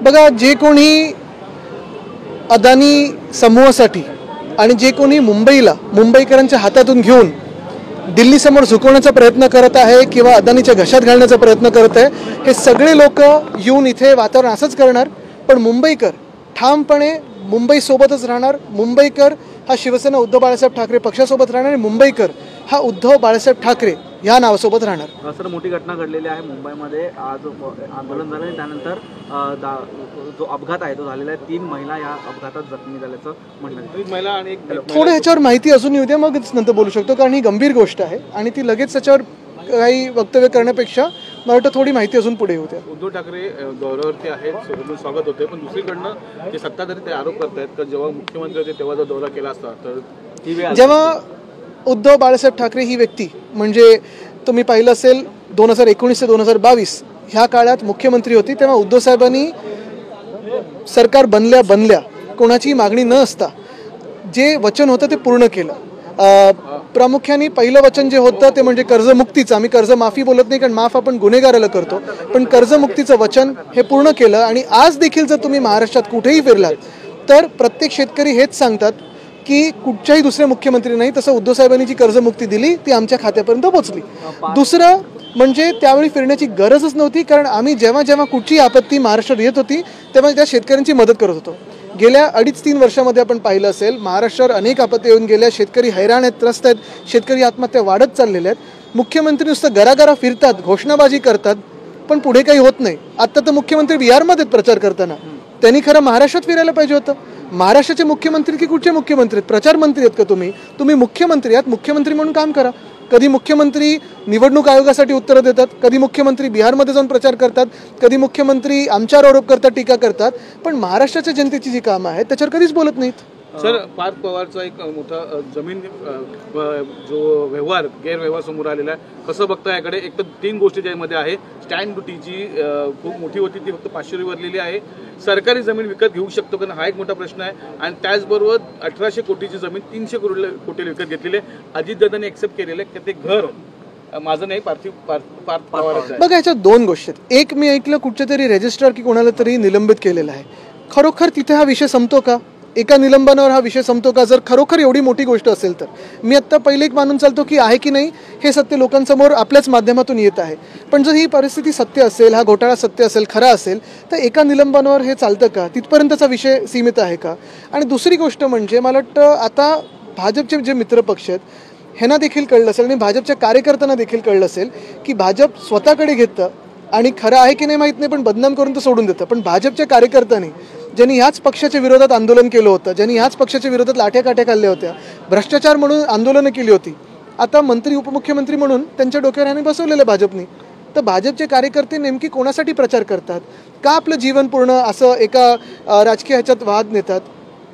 बघा, जे कोणी अदानी समूहासाठी आणि जे कोणी मुंबईकरांच्या हातातून घेऊन दिल्लीसमोर झुकवण्याचा प्रयत्न करत आहे किंवा अदानीच्या घशात घालण्याचा प्रयत्न करत आहे, हे सगळे लोक येऊन इथे वातावरण असंच करणार. पण मुंबईकर ठामपणे मुंबईसोबतच राहणार. मुंबईकर हा शिवसेना उद्धव बाळासाहेब ठाकरे पक्षासोबत राहणार आणि मुंबईकर हा उद्धव बाळासाहेब ठाकरे ह्या नावासोबत राहणार. सर, मोठी घटना घडलेली आहे मुंबईमध्ये. आज आंदोलन झालं आणि त्यानंतर जो अपघात आहे तो झालेला आहे. 3 महिला या अपघातात जखमी झाल्याचं म्हटलं. महिला आणि थोडं ह्याच्यावर माहिती अजून येऊ द्या, मगच नंतर बोलू शकतो, कारण ही गंभीर गोष्ट आहे आणि ती लगेच त्याच्यावर काही वक्तव्य करण्यापेक्षा मला वाटतं थोडी माहिती अजून पुढे होते. उद्धव ठाकरे दौऱ्यावरती आहेत, स्वागत होते, पण दुसरीकडनं ते सत्ताधारी ते आरोप करतायत की जेव्हा मुख्यमंत्री होते तेव्हा जर दौरा केला असता तर जेव्हा उद्धव बाळासाहेब ठाकरे ही व्यक्ती, म्हणजे तुम्ही पाहिलं असेल 2019 ते 2022 ह्या काळात मुख्यमंत्री होती, तेव्हा उद्धव साहेबांनी सरकार बनल्या कोणाची मागणी न असता जे वचन होतं ते पूर्ण केलं. प्रामुख्याने पहिलं वचन जे होतं ते म्हणजे कर्जमुक्तीचं. आम्ही कर्जमाफी बोलत नाही, कारण माफ आपण गुन्हेगाराला करतो, पण कर्जमुक्तीचं वचन हे पूर्ण केलं. आणि आज देखील जर तुम्ही महाराष्ट्रात कुठेही फिरलात तर प्रत्येक शेतकरी हेच सांगतात की कुठच्याही दुसऱ्या मुख्यमंत्री नाही तसं उद्धव साहेबांनी जी कर्जमुक्ती दिली ती आमच्या खात्यापर्यंत पोहोचली. दुसरं म्हणजे त्यावेळी फिरण्याची गरजच नव्हती, कारण आम्ही जेव्हा कुठची आपत्ती महाराष्ट्रात येत होती तेव्हा त्या शेतकऱ्यांची मदत करत होतो. गेल्या 2.5-3 वर्षामध्ये आपण पाहिलं असेल महाराष्ट्रावर अनेक आपत्ती येऊन गेल्या. शेतकरी हैराण आहेत, त्रस्त आहेत, शेतकरी आत्महत्या वाढत चाललेल्या आहेत. मुख्यमंत्री नुसतं गरागरा फिरतात, घोषणाबाजी करतात, पण पुढे काही होत नाही. आता तर मुख्यमंत्री बिहारमध्ये प्रचार करताना त्यांनी खरं महाराष्ट्रात फिरायला पाहिजे होतं. महाराष्ट्राचे मुख्यमंत्री की कुठचे मुख्यमंत्री आहेत? प्रचार मंत्री आहेत का तुम्ही मुख्यमंत्री आहात, मुख्यमंत्री म्हणून काम करा. कधी मुख्यमंत्री निवडणूक आयोगासाठी उत्तरं देतात, कधी मुख्यमंत्री बिहारमध्ये जाऊन प्रचार करतात, कधी मुख्यमंत्री आमच्यावर आरोप करतात, टीका करतात, पण महाराष्ट्राच्या जनतेची जी कामं आहेत त्याच्यावर कधीच बोलत नाहीत. सर, पार्थ पवारचा एक मोठा जमीन जो गैरव्यवहार समोर आलेला आहे, कसं बघता याकडे? एक तर 3 गोष्टी ज्यामध्ये आहे. स्टॅम्प ड्युटीची खूप मोठी होती, ती फक्त 500 भरलेली आहे. सरकारी जमीन विकत घेऊ शकतो का हा एक मोठा प्रश्न आहे. आणि त्याचबरोबर 1800 कोटीची जमीन 300 कोटी विकत घेतलेली आहे. अजितदादांनी एक्सेप्ट केलेलं आहे की ते घर माझं नाही, पार्थ पवाराचं आहे. बघा, याच्यात 2 गोष्टी आहेत. एक, मी ऐकलं कुठच्या तरी रजिस्ट्रार की कोणाला तरी निलंबित केलेलं आहे. खरोखर तिथे हा विषय संपतो का? एका निलंबनावर हा विषय संपतो का? जर खरोखर एवढी मोठी गोष्ट असेल तर मी आत्ता पहिले एक मानून चालतो की आहे की नाही हे सत्य लोकांसमोर आपल्याच माध्यमातून येत आहे. पण जर ही परिस्थिती सत्य असेल, हा घोटाळा सत्य असेल, खरा असेल, तर एका निलंबनावर हे चालतं का? तिथपर्यंतचा विषय सीमित आहे का? आणि दुसरी गोष्ट म्हणजे मला वाटतं आता भाजपचे जे मित्रपक्ष आहेत ह्यांना देखील कळलं असेल आणि भाजपच्या कार्यकर्त्यांना देखील कळलं असेल की भाजप स्वतःकडे घेतं आणि खरं आहे की नाही माहीत नाही, पण बदनाम करून तर सोडून देतं. पण भाजपच्या कार्यकर्त्यांनी ज्यांनी ह्याच पक्षाच्या विरोधात आंदोलन केलं होतं, ज्यांनी ह्याच पक्षाच्या विरोधात लाठ्या खाल्ल्या होत्या, भ्रष्टाचार म्हणून आंदोलनं केली होती, आता मंत्री उपमुख्यमंत्री म्हणून त्यांच्या डोक्यावर ह्याने बसवलेलं भाजपने. तर भाजपचे कार्यकर्ते नेमकी कोणासाठी प्रचार करतात? का आपलं जीवन पूर्ण असं एका राजकीय ह्याच्यात वाद नेतात?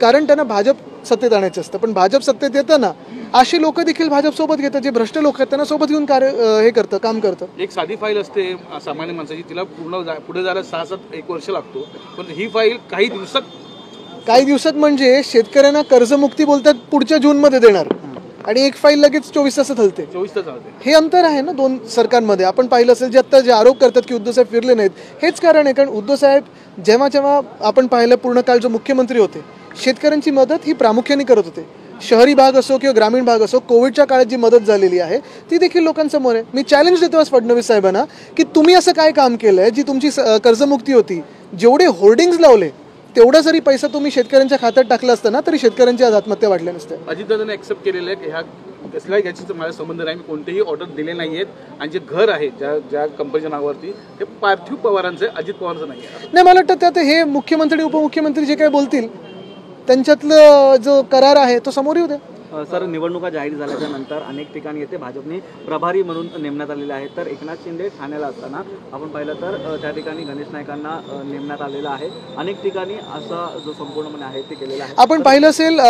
कारण त्यांना भाजप सत्तेत आणायचं असतं. पण भाजप सत्तेत येतं ना, अशी लोक देखील भाजपसोबत घेतात, जे भ्रष्ट लोक आहेत त्यांना सोबत घेऊन काम करतं. एक साधी फाईल असते सामान्य माणसाची, तिला पुढे जायला 6-7 वर्ष लागतो. पण ही फाईल काही दिवसात म्हणजे शेतकऱ्यांना कर्जमुक्ती बोलतात पुढच्या जूनमध्ये देणार आणि एक फाईल लगेच 24 तासात हलते. 24 तास हलते. हे अंतर आहे ना 2 सरकारमध्ये. आपण पाहिलं असेल जे आता जे आरोप करतात की उद्धव साहेब फिरले नाहीत, हेच कारण आहे. कारण उद्धव साहेब जेव्हा आपण पाहिलं पूर्ण काळ जो मुख्यमंत्री होते, शेतकऱ्यांची मदत ही प्रामुख्याने करत होते. शहरी भाग असो किंवा ग्रामीण भाग असो, कोविडच्या काळात जी मदत झालेली आहे ती देखील लोकांसमोर आहे. मी चॅलेंज देतो आज फडणवीस साहेबांना की तुम्ही असं काय काम केलंय जी तुमची कर्जमुक्ती होती, जेवढे होर्डिंग्स लावले तेवढा जरी पैसा तुम्ही शेतकऱ्यांच्या खात्यात टाकला असता ना तरी शेतकऱ्यांची आज आत्महत्या वाढल्या नसत्या. अजितदादांनी एक्सेप्ट केलेलं आहे की ह्या कसल्या याची माझा संबंध नाही, मी कोणतेही ऑर्डर दिले नाही आहेत आणि जे घर आहे ज्या कंपनीच्या नावावरती ते पार्थिव पवारांचं आहे, अजित पवारांचं नाही. मला वाटतं त्यात हे मुख्यमंत्री उपमुख्यमंत्री जे काय बोलतील त्यांच्यातलं जो करार आहे तो समोर येऊ द्या. सर, निवडणुका जाहीर झाल्याच्या नंतर अनेक ठिकाणी येथे भाजपने प्रभारी म्हणून नेमण्यात आलेले आहेत. तर एकनाथ शिंदे ठाण्याला असताना आपण पाहिलं तर त्या ठिकाणी गणेश नाईकांना नेमण्यात आलेलं आहे. अनेक ठिकाणी असा जो संपूर्णपणे आहे ते केलेलं आहे. आपण पाहिलं असेल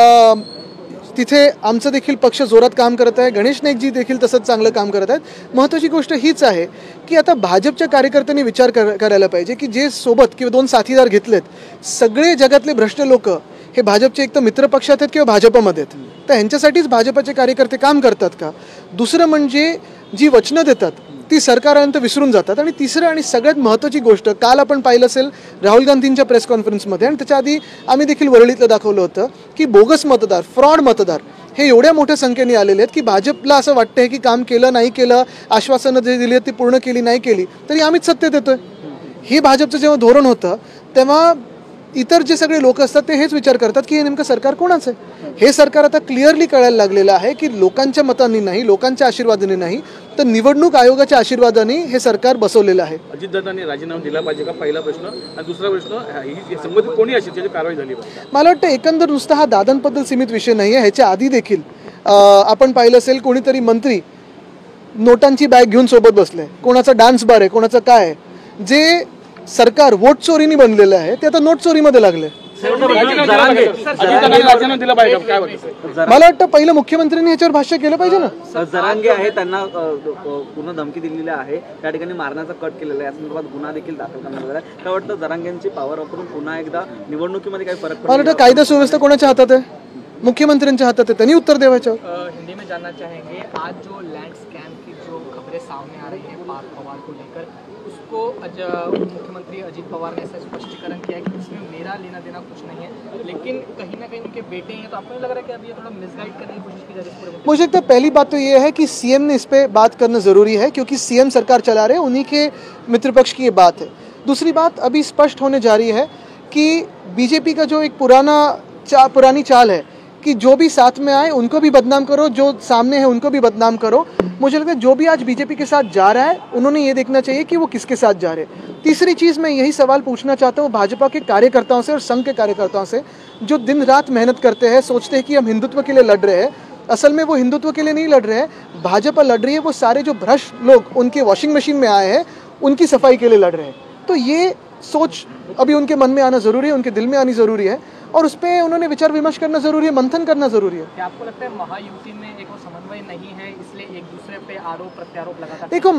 तिथे आमचं देखील पक्ष जोरात काम करत आहे. गणेश नाईकजी देखील तसंच चांगलं काम करत आहेत. महत्त्वाची गोष्ट हीच आहे की आता भाजपच्या कार्यकर्त्यांनी विचार करायला पाहिजे की जे सोबत किंवा 2 साथीदार घेतलेत सगळे जगातले भ्रष्ट लोक हे भाजपचे एक तर मित्रपक्षात आहेत किंवा भाजपमध्ये आहेत. तर ह्यांच्यासाठीच भाजपचे कार्यकर्ते काम करतात का? दुसरं म्हणजे जी वचनं देतात ती सरकारानंतर विसरून जातात. आणि तिसरं आणि सगळ्यात महत्त्वाची गोष्ट, काल आपण पाहिलं असेल राहुल गांधींच्या प्रेस कॉन्फरन्समध्ये आणि त्याच्या आधी आम्ही देखील वरळीतलं दाखवलं होतं की बोगस मतदार, फ्रॉड मतदार हे एवढ्या मोठ्या संख्येने आलेले आहेत की भाजपला असं वाटतंय की काम केलं नाही केलं, आश्वासनं जे दिली आहेत ती पूर्ण केली नाही केली तरी आम्हीच सत्तेत येतोय. हे भाजपचं जेव्हा धोरण होतं तेव्हा इतर जे सगळे लोक असतात ते हेच विचार करतात की हे नेमकं सरकार कोणाचं आहे. हे सरकार आता क्लिअरली कळायला लागलेलं आहे की लोकांच्या मतांनी नाही, लोकांच्या आशीर्वादाने नाही, तर निवडणूक आयोगाच्या आशीर्वादाने हे सरकार बसवलेलं आहे. अजितदादांनी राजीनामा दिला पाहिजे का, पहिला प्रश्न. आणि दुसरा प्रश्न, ही संबंधित कोणी असेल त्याची कारवाई झाली पाहिजे. मला वाटतं एकंदर नुसता हा दादांबद्दल सीमित विषय नाही आहे. ह्याच्या आधी देखील आपण पाहिलं असेल कोणीतरी मंत्री नोटांची बॅग घेऊन सोबत बसले, कोणाचा डान्स बार आहे, कोणाचं काय आहे. जे सरकार वोट चोरीने बनलेलं आहे ते आता नोट चोरीमध्ये लागले. मला वाटतं पहिलं मुख्यमंत्र्यांनी ह्याच्यावर भाष्य केलं पाहिजे ना. जरांगे आहे, त्यांना पूर्ण धमकी दिलेली आहे, त्या ठिकाणी मारण्याचा कट केलेला आहे, या संदर्भात गुन्हा देखील दाखल करण्यात आला आहे. काय वाटतं जरांगेंची पॉवर वापरून पुन्हा एकदा निवडणुकीमध्ये काही फरक मला वाटतं कायदा सुव्यवस्था कोणाच्या हातात आहे? मुख्यमंत्र्यांच्या हातात आहे, त्यांनी उत्तर द्यायचं. हिंदी में जानना चाहेंगे, आज जो लैंड स्कैम की जो खबरें सामने आ रही हैं पार्थ पवार को लेकर, उसको मुख्यमंत्री अजीत पवार ने ऐसा स्पष्टीकरण किया है कि इसमें मेरा लेना देना कुछ नहीं है, लेकिन कहीं ना कहीं उनके बेटे हैं, तो आपको नहीं लग रहा है कि अभी ये थोड़ा मिसगाइड करने की कोशिश की जा रही है? मुझे लगता है पहली बात तो ये है कि सीएम ने इस पे बात करना ज़रूरी है क्योंकि सीएम सरकार चला रहे हैं, उन्हीं के मित्रपक्ष की ये बात है. दूसरी बात अभी स्पष्ट होने जा रही है कि बीजेपी का जो एक पुरानी चाल है कि जो भी साथ में आए उनको भी बदनाम करो, जो सामने है उनको भी बदनाम करो. मुझे लगता है जो भी आज बीजेपी के साथ जा रहा है उन्होंने ये देखना चाहिए कि वो किसके साथ जा रहे हैं. तीसरी चीज़ मैं यही सवाल पूछना चाहता हूँ भाजपा के कार्यकर्ताओं से और संघ के कार्यकर्ताओं से, जो दिन रात मेहनत करते हैं, सोचते हैं कि हम हिंदुत्व के लिए लड़ रहे हैं. असल में वो हिंदुत्व के लिए नहीं लड़ रहे हैं, भाजपा लड़ रही है वो सारे जो भ्रष्ट लोग उनके वॉशिंग मशीन में आए हैं उनकी सफाई के लिए लड़ रहे हैं. तो ये सोच अभी उनके मन में आना ज़रूरी है, उनके दिल में आनी ज़रूरी है और उस पर उन्होंने विचार विमर्श करना ज़रूरी है, मंथन करना ज़रूरी है. क्या आपको लगता है महायुति में एक समन्वय नहीं है, इसलिए एक दूसरे पे आरोप प्रत्यारोप लगातार? देखो